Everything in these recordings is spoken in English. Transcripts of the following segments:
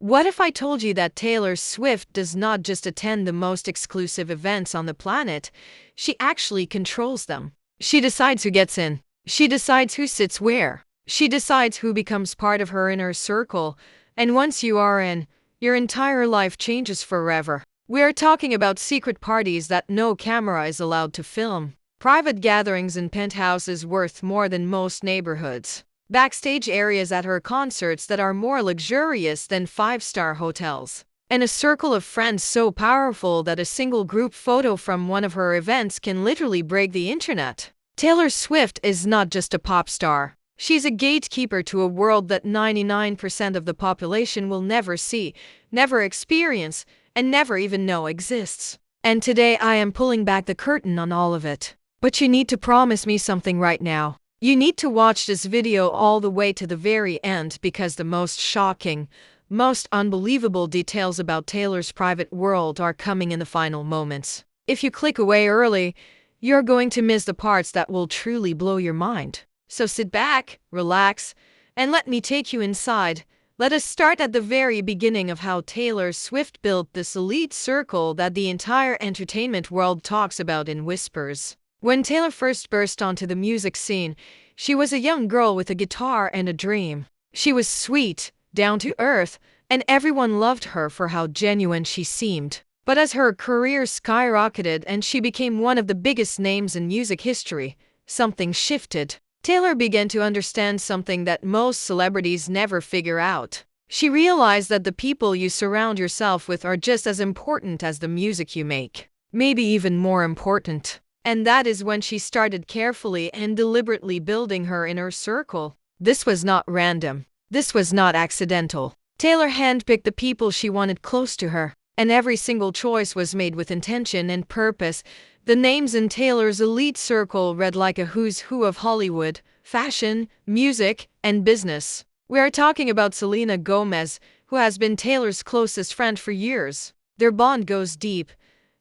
What if I told you that Taylor Swift does not just attend the most exclusive events on the planet, she actually controls them. She decides who gets in. She decides who sits where. She decides who becomes part of her inner circle. And once you are in, your entire life changes forever. We are talking about secret parties that no camera is allowed to film. Private gatherings in penthouses worth more than most neighborhoods. Backstage areas at her concerts that are more luxurious than five-star hotels. And a circle of friends so powerful that a single group photo from one of her events can literally break the internet. Taylor Swift is not just a pop star. She's a gatekeeper to a world that 99% of the population will never see, never experience, and never even know exists. And today I am pulling back the curtain on all of it. But you need to promise me something right now. You need to watch this video all the way to the very end because the most shocking, most unbelievable details about Taylor's private world are coming in the final moments. If you click away early, you're going to miss the parts that will truly blow your mind. So sit back, relax, and let me take you inside. Let us start at the very beginning of how Taylor Swift built this elite circle that the entire entertainment world talks about in whispers. When Taylor first burst onto the music scene, she was a young girl with a guitar and a dream. She was sweet, down to earth, and everyone loved her for how genuine she seemed. But as her career skyrocketed and she became one of the biggest names in music history, something shifted. Taylor began to understand something that most celebrities never figure out. She realized that the people you surround yourself with are just as important as the music you make. Maybe even more important. And that is when she started carefully and deliberately building her inner circle. This was not random. This was not accidental. Taylor handpicked the people she wanted close to her, and every single choice was made with intention and purpose. The names in Taylor's elite circle read like a who's who of Hollywood, fashion, music, and business. We are talking about Selena Gomez, who has been Taylor's closest friend for years. Their bond goes deep,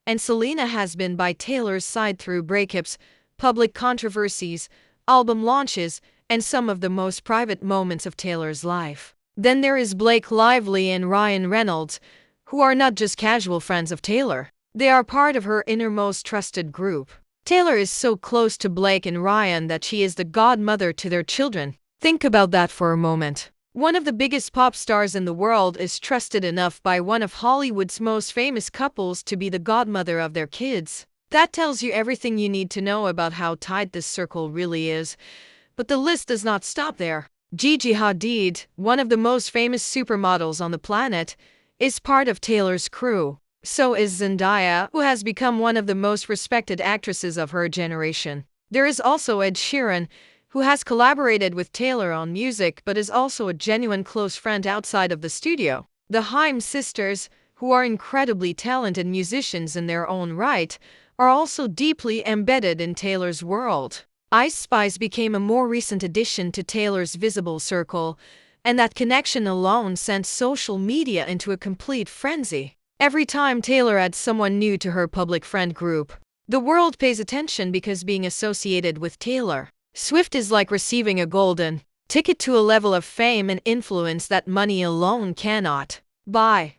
and Selena has been by Taylor's side through breakups, public controversies, album launches, and some of the most private moments of Taylor's life. Then there is Blake Lively and Ryan Reynolds, who are not just casual friends of Taylor. They are part of her innermost trusted group. Taylor is so close to Blake and Ryan that she is the godmother to their children. Think about that for a moment. One of the biggest pop stars in the world is trusted enough by one of Hollywood's most famous couples to be the godmother of their kids. That tells you everything you need to know about how tight this circle really is. But the list does not stop there. Gigi Hadid, one of the most famous supermodels on the planet, is part of Taylor's crew. So is Zendaya, who has become one of the most respected actresses of her generation. There is also Ed Sheeran, who has collaborated with Taylor on music but is also a genuine close friend outside of the studio. The Haim sisters, who are incredibly talented musicians in their own right, are also deeply embedded in Taylor's world. Ice Spice became a more recent addition to Taylor's visible circle, and that connection alone sent social media into a complete frenzy. Every time Taylor adds someone new to her public friend group, the world pays attention because being associated with Taylor Swift is like receiving a golden ticket to a level of fame and influence that money alone cannot buy.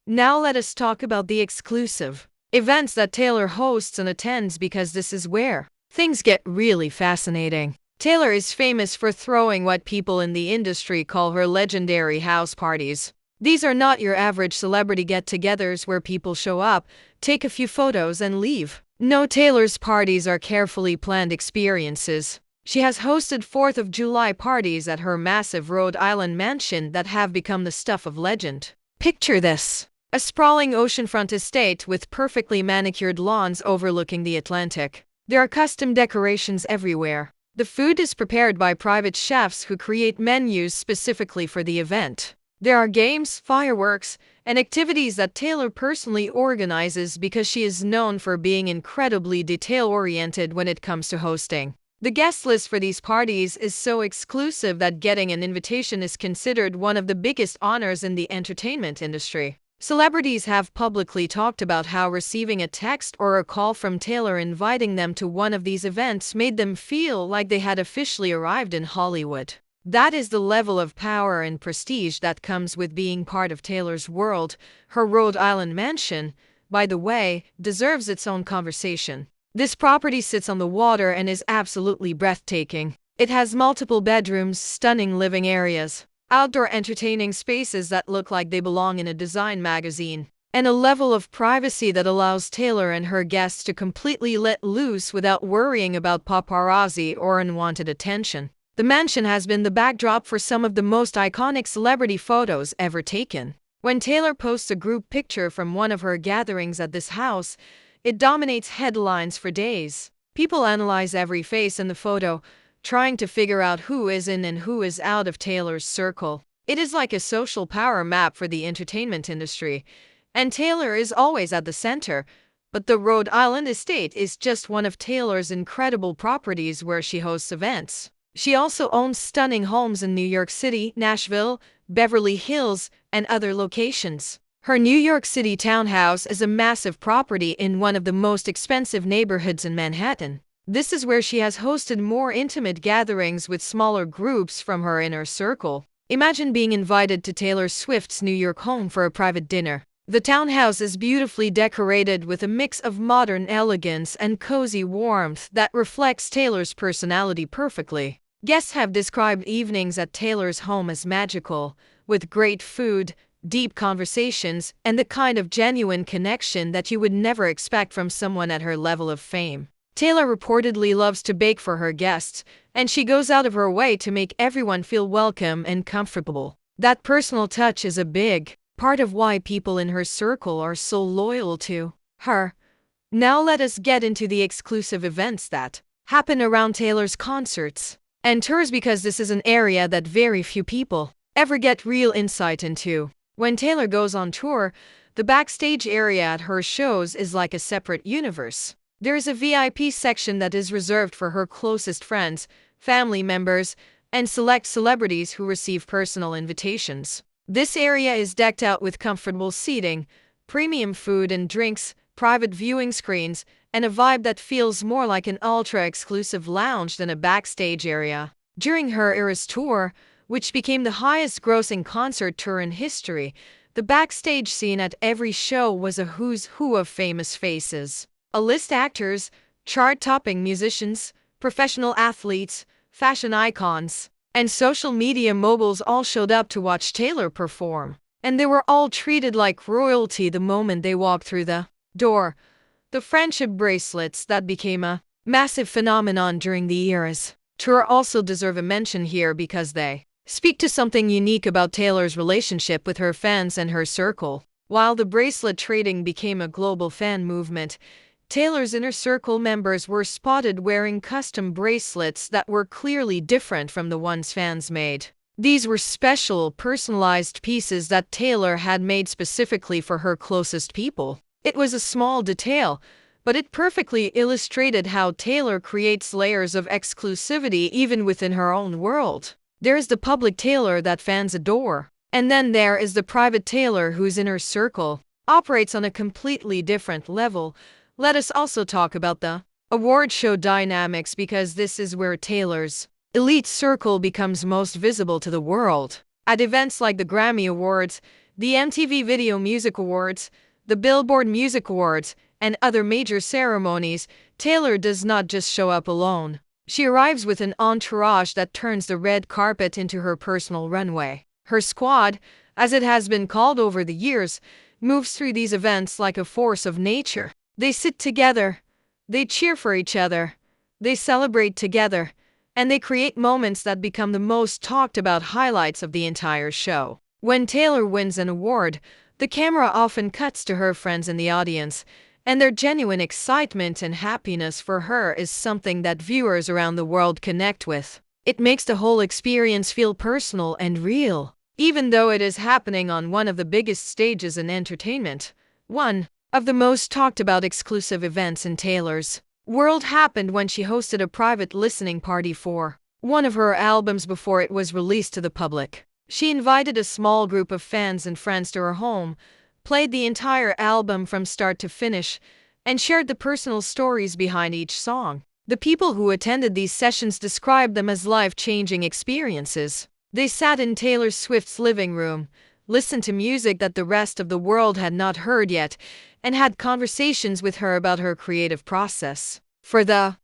Now let us talk about the exclusive events that Taylor hosts and attends, because this is where things get really fascinating. Taylor is famous for throwing what people in the industry call her legendary house parties. These are not your average celebrity get-togethers where people show up, take a few photos, and leave. No, Taylor's parties are carefully planned experiences. She has hosted 4th of July parties at her massive Rhode Island mansion that have become the stuff of legend. Picture this: a sprawling oceanfront estate with perfectly manicured lawns overlooking the Atlantic. There are custom decorations everywhere. The food is prepared by private chefs who create menus specifically for the event. There are games, fireworks, and activities that Taylor personally organizes because she is known for being incredibly detail-oriented when it comes to hosting. The guest list for these parties is so exclusive that getting an invitation is considered one of the biggest honors in the entertainment industry. Celebrities have publicly talked about how receiving a text or a call from Taylor inviting them to one of these events made them feel like they had officially arrived in Hollywood. That is the level of power and prestige that comes with being part of Taylor's world. Her Rhode Island mansion, by the way, deserves its own conversation. This property sits on the water and is absolutely breathtaking. It has multiple bedrooms, stunning living areas, outdoor entertaining spaces that look like they belong in a design magazine, and a level of privacy that allows Taylor and her guests to completely let loose without worrying about paparazzi or unwanted attention. The mansion has been the backdrop for some of the most iconic celebrity photos ever taken. When Taylor posts a group picture from one of her gatherings at this house, it dominates headlines for days. People analyze every face in the photo, trying to figure out who is in and who is out of Taylor's circle. It is like a social power map for the entertainment industry, and Taylor is always at the center. But the Rhode Island estate is just one of Taylor's incredible properties where she hosts events. She also owns stunning homes in New York City, Nashville, Beverly Hills, and other locations. Her New York City townhouse is a massive property in one of the most expensive neighborhoods in Manhattan. This is where she has hosted more intimate gatherings with smaller groups from her inner circle. Imagine being invited to Taylor Swift's New York home for a private dinner. The townhouse is beautifully decorated with a mix of modern elegance and cozy warmth that reflects Taylor's personality perfectly. Guests have described evenings at Taylor's home as magical, with great food, deep conversations, and the kind of genuine connection that you would never expect from someone at her level of fame. Taylor reportedly loves to bake for her guests, and she goes out of her way to make everyone feel welcome and comfortable. That personal touch is a big part of why people in her circle are so loyal to her. Now let us get into the exclusive events that happen around Taylor's concerts and tours, because this is an area that very few people ever get real insight into. When Taylor goes on tour, the backstage area at her shows is like a separate universe. There is a VIP section that is reserved for her closest friends, family members, and select celebrities who receive personal invitations. This area is decked out with comfortable seating, premium food and drinks, private viewing screens, and a vibe that feels more like an ultra-exclusive lounge than a backstage area. During her Eras tour, which became the highest-grossing concert tour in history, the backstage scene at every show was a who's who of famous faces. A-list actors, chart-topping musicians, professional athletes, fashion icons, and social media moguls all showed up to watch Taylor perform. And they were all treated like royalty the moment they walked through the door. The friendship bracelets that became a massive phenomenon during the Eras tour also deserve a mention here, because they speak to something unique about Taylor's relationship with her fans and her circle. While the bracelet trading became a global fan movement, Taylor's inner circle members were spotted wearing custom bracelets that were clearly different from the ones fans made. These were special, personalized pieces that Taylor had made specifically for her closest people. It was a small detail, but it perfectly illustrated how Taylor creates layers of exclusivity even within her own world. There is the public Taylor that fans adore, and then there is the private Taylor whose inner circle operates on a completely different level. Let us also talk about the award show dynamics, because this is where Taylor's elite circle becomes most visible to the world. At events like the Grammy Awards, the MTV Video Music Awards, the Billboard Music Awards, and other major ceremonies, Taylor does not just show up alone. She arrives with an entourage that turns the red carpet into her personal runway. Her squad, as it has been called over the years, moves through these events like a force of nature. They sit together, they cheer for each other, they celebrate together, and they create moments that become the most talked about highlights of the entire show. When Taylor wins an award, the camera often cuts to her friends in the audience, and their genuine excitement and happiness for her is something that viewers around the world connect with. It makes the whole experience feel personal and real, even though it is happening on one of the biggest stages in entertainment. One of the most talked about exclusive events in Taylor's world happened when she hosted a private listening party for one of her albums before it was released to the public. She invited a small group of fans and friends to her home, played the entire album from start to finish, and shared the personal stories behind each song. The people who attended these sessions described them as life-changing experiences. They sat in Taylor Swift's living room, listened to music that the rest of the world had not heard yet, and had conversations with her about her creative process. For the